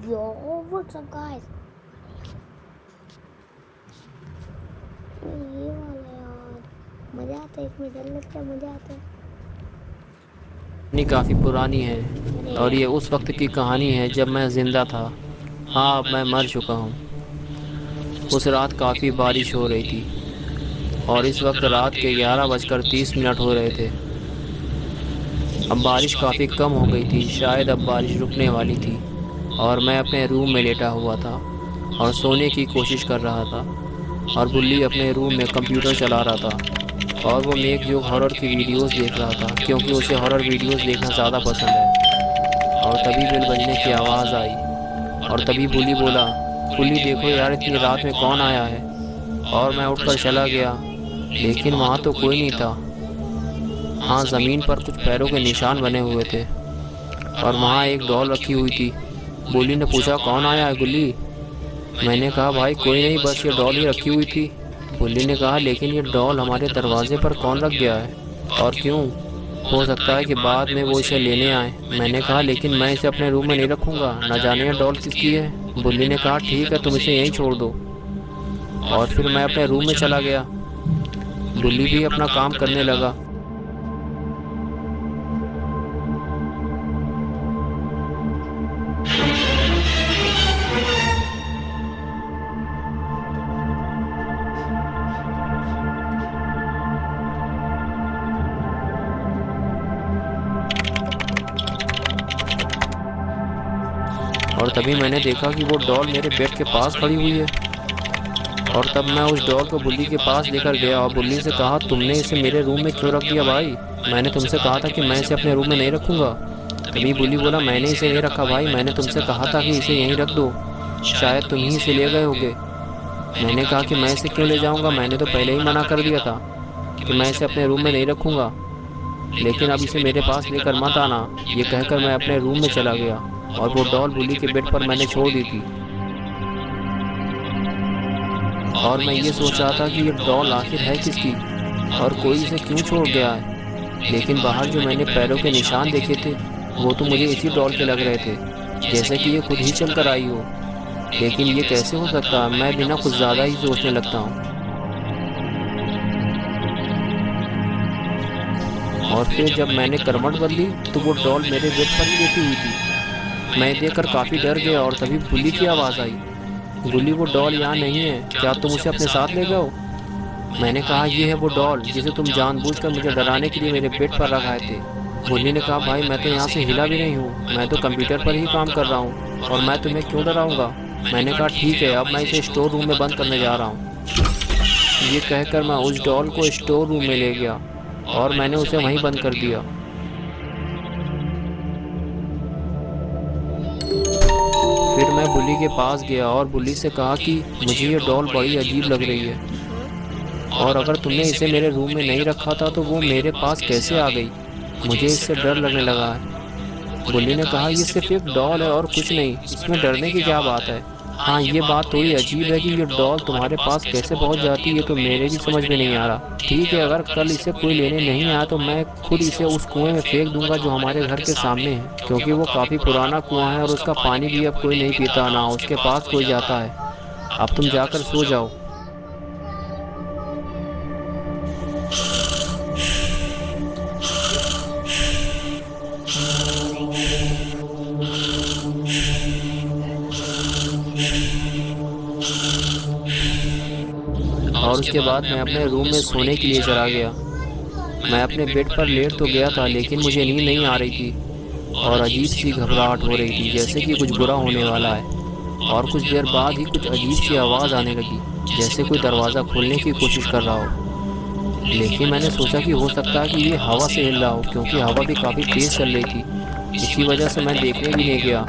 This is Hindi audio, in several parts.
Yo, what's up guys? ये वाला यार मजा आता है, इसमें डर लगता है, मजा आता है। कहानी काफ़ी पुरानी है और ये उस वक्त की कहानी है जब मैं ज़िंदा था। हाँ, अब मैं मर चुका हूँ। उस रात काफ़ी बारिश हो रही थी और इस वक्त रात के 11:30 हो रहे थे। अब बारिश काफ़ी कम हो गई थी, शायद अब बारिश रुकने वाली थी और मैं अपने रूम में लेटा हुआ था और सोने की कोशिश कर रहा था और बुल्ली अपने रूम में कंप्यूटर चला रहा था और वो मेक जो हॉरर की वीडियोस देख रहा था क्योंकि उसे हॉरर वीडियोस देखना ज़्यादा पसंद है। और तभी बेल बजने की आवाज़ आई और तभी बुल्ली बोला, बुल्ली देखो यार, इतनी रात में कौन आया है। और मैं उठकर चला गया, लेकिन वहाँ तो कोई नहीं था। हाँ, ज़मीन पर कुछ पैरों के निशान बने हुए थे और वहाँ एक डॉल रखी हुई थी। बुल्ली ने पूछा, कौन आया है गुल्ली? मैंने कहा, भाई कोई नहीं, बस ये डॉल ही रखी हुई थी। बुल्ली ने कहा, लेकिन ये डॉल हमारे दरवाजे पर कौन रख गया है और क्यों? हो सकता है कि बाद में वो इसे लेने आए। मैंने कहा, लेकिन मैं इसे अपने रूम में नहीं रखूँगा, न जाने ये डॉल किसकी है। बुल्ली ने कहा, ठीक है, तुम इसे यहीं छोड़ दो। और फिर मैं अपने रूम में चला गया। बुल्ली भी अपना काम करने लगा। और तभी मैंने देखा कि वो डॉल मेरे बेड के पास खड़ी हुई है। और तब मैं उस डॉल को बुल्ली के पास लेकर गया और बुल्ली से कहा, तुमने इसे मेरे रूम में क्यों रख दिया भाई? मैंने तुमसे कहा था कि मैं इसे अपने रूम में नहीं रखूँगा। तभी बुल्ली बोला, मैंने इसे नहीं रखा भाई, मैंने तुमसे कहा था कि इसे यहीं रख दो, शायद तुम ही इसे ले गए होगे। मैंने कहा कि मैं इसे क्यों ले जाऊँगा, मैंने तो पहले ही मना कर दिया था कि मैं इसे अपने रूम में नहीं रखूँगा, लेकिन अब इसे मेरे पास लेकर मत आना। ये कहकर मैं अपने रूम में चला गया और वो डॉल बुल्ली के बेड पर मैंने छोड़ दी थी। और मैं ये सोच रहा था कि ये डॉल आखिर है किसकी और कोई इसे क्यों छोड़ गया है। लेकिन बाहर जो मैंने पैरों के निशान देखे थे वो तो मुझे इसी डॉल के लग रहे थे, जैसे कि ये खुद ही चल कर आई हो। लेकिन ये कैसे हो सकता है? मैं बिना कुछ ज़्यादा ही सोचने लगता हूँ। और फिर जब मैंने करवट बदली तो वो डॉल मेरे बेड पर ही लेटी हुई थी। मैं देखकर काफ़ी डर गया और तभी बुल्ली की आवाज़ आई, बुल्ली वो डॉल यहाँ नहीं है, क्या तुम उसे अपने साथ ले गए हो? मैंने कहा, ये है वो डॉल जिसे तुम जानबूझकर मुझे डराने के लिए मेरे बेड पर रखाए थे। बुल्ली ने कहा, भाई मैं तो यहाँ से हिला भी नहीं हूँ, मैं तो कंप्यूटर पर ही काम कर रहा हूँ और मैं तुम्हें क्यों डराऊँगा। मैंने कहा, ठीक है, अब मैं इसे स्टोर रूम में बंद करने जा रहा हूँ। ये कहकर मैं उस डॉल को स्टोर रूम में ले गया और मैंने उसे वहीं बंद कर दिया। फिर मैं बुल्ली के पास गया और बुल्ली से कहा कि मुझे ये डॉल बड़ी अजीब लग रही है और अगर तुमने इसे मेरे रूम में नहीं रखा था तो वो मेरे पास कैसे आ गई? मुझे इससे डर लगने लगा है। बुल्ली ने कहा, ये सिर्फ एक डॉल है और कुछ नहीं, इसमें डरने की क्या बात है। हाँ, ये बात थोड़ी अजीब है कि ये डॉल तुम्हारे पास कैसे पहुंच जाती है, तो मेरे भी समझ में नहीं आ रहा। ठीक है, अगर कल इसे कोई लेने नहीं आया तो मैं खुद इसे उस कुएं में फेंक दूंगा जो हमारे घर के सामने है, क्योंकि वो काफ़ी पुराना कुआं है और उसका पानी भी अब कोई नहीं पीता, ना उसके पास कोई जाता है। अब तुम जाकर सो जाओ। और उसके बाद मैं अपने रूम में सोने के लिए चला गया। मैं अपने बेड पर लेट तो गया था, लेकिन मुझे नींद नहीं आ रही थी और अजीब सी घबराहट हो रही थी, जैसे कि कुछ बुरा होने वाला है। और कुछ देर बाद ही कुछ अजीब सी आवाज़ आने लगी, जैसे कोई दरवाज़ा खोलने की कोशिश कर रहा हो। लेकिन मैंने सोचा कि हो सकता है कि ये हवा से हिल रहा हो, क्योंकि हवा भी काफ़ी तेज़ चल रही थी। इसी वजह से मैं देखने भी नहीं गया।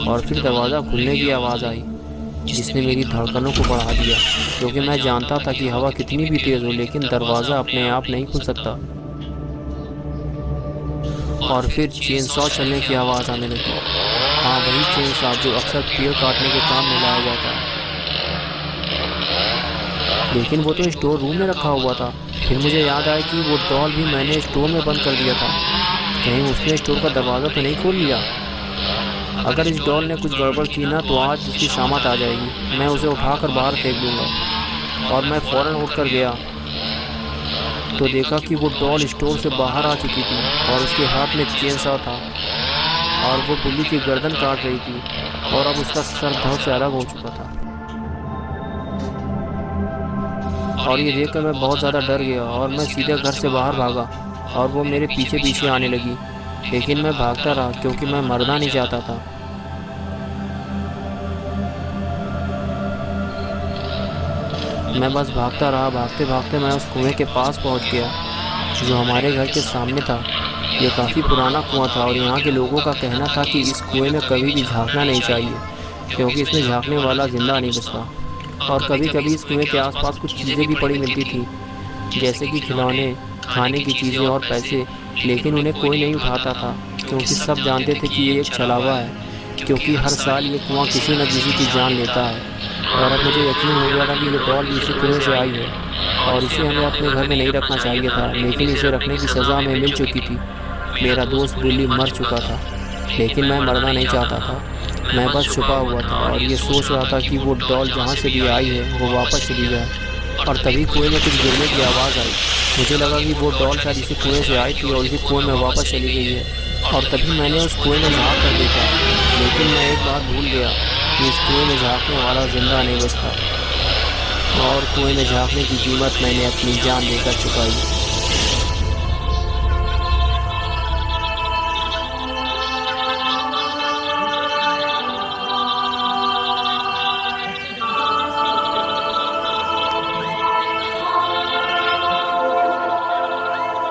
और फिर दरवाज़ा खुलने की आवाज़ आई, जिसने मेरी धड़कनों को बढ़ा दिया, क्योंकि मैं जानता था कि हवा कितनी भी तेज़ हो लेकिन दरवाज़ा अपने आप नहीं खुल सकता। और फिर चेनसॉ चलने की आवाज़ आने लगी। हाँ, वही चेनसॉ जो अक्सर पेड़ काटने के काम में लाया जाता है। लेकिन वो तो स्टोर रूम में रखा हुआ था। फिर मुझे याद आया कि वो डॉल भी मैंने स्टोर में बंद कर दिया था। कहीं उसने स्टोर का दरवाज़ा तो नहीं खोल लिया। अगर इस डॉल ने कुछ गड़बड़ की ना तो आज उसकी शामत आ जाएगी। मैं उसे उठाकर बाहर फेंक दूंगा। और मैं फ़ौरन उठकर गया तो देखा कि वो डॉल स्टोर से बाहर आ चुकी थी और उसके हाथ में चेन सा था और वो बिल्ली की गर्दन काट रही थी और अब उसका सर धड़ से अलग हो चुका था। और ये देखकर मैं बहुत ज़्यादा डर गया और मैं सीधे घर से बाहर भागा और वो मेरे पीछे पीछे आने लगी। लेकिन मैं भागता रहा क्योंकि मैं मरना नहीं चाहता था। मैं बस भागता रहा। भागते भागते मैं उस कुएं के पास पहुंच गया जो हमारे घर के सामने था। ये काफ़ी पुराना कुआं था और यहाँ के लोगों का कहना था कि इस कुएं में कभी भी झांकना नहीं चाहिए क्योंकि इसमें झांकने वाला जिंदा नहीं बचता। और कभी कभी इस कुएं के आसपास कुछ चीज़ें भी पड़ी मिलती थी जैसे कि खिलौने, खाने की चीज़ें और पैसे। लेकिन उन्हें कोई नहीं उठाता था क्योंकि सब जानते थे कि ये एक छलावा है क्योंकि हर साल ये कुआं किसी न किसी की जान लेता है। और अब मुझे यकीन हो गया था कि ये डॉल भी इसी कुएं से आई है और इसे हमें अपने घर में नहीं रखना चाहिए था। लेकिन इसे रखने की सज़ा हमें मिल चुकी थी। मेरा दोस्त बिल्ली मर चुका था लेकिन मैं मरना नहीं चाहता था। मैं बस छुपा हुआ था और ये सोच रहा था कि वो डॉल जहाँ से भी आई है वो वापस चली जाए। और तभी कुएं में कुछ गिरने की आवाज़ आई। मुझे लगा कि वो डॉल शायद इसी कुएं से आई थी और इसी कुएं में वापस चली गई है। और तभी मैंने उस कुएं में झाँक कर देखा। लेकिन मैं एक बात भूल गया कि इस कुएं में झाँकने वाला जिंदा नहीं बचता। और कुएं में झाँकने की कीमत मैंने अपनी जान देकर चुकाई।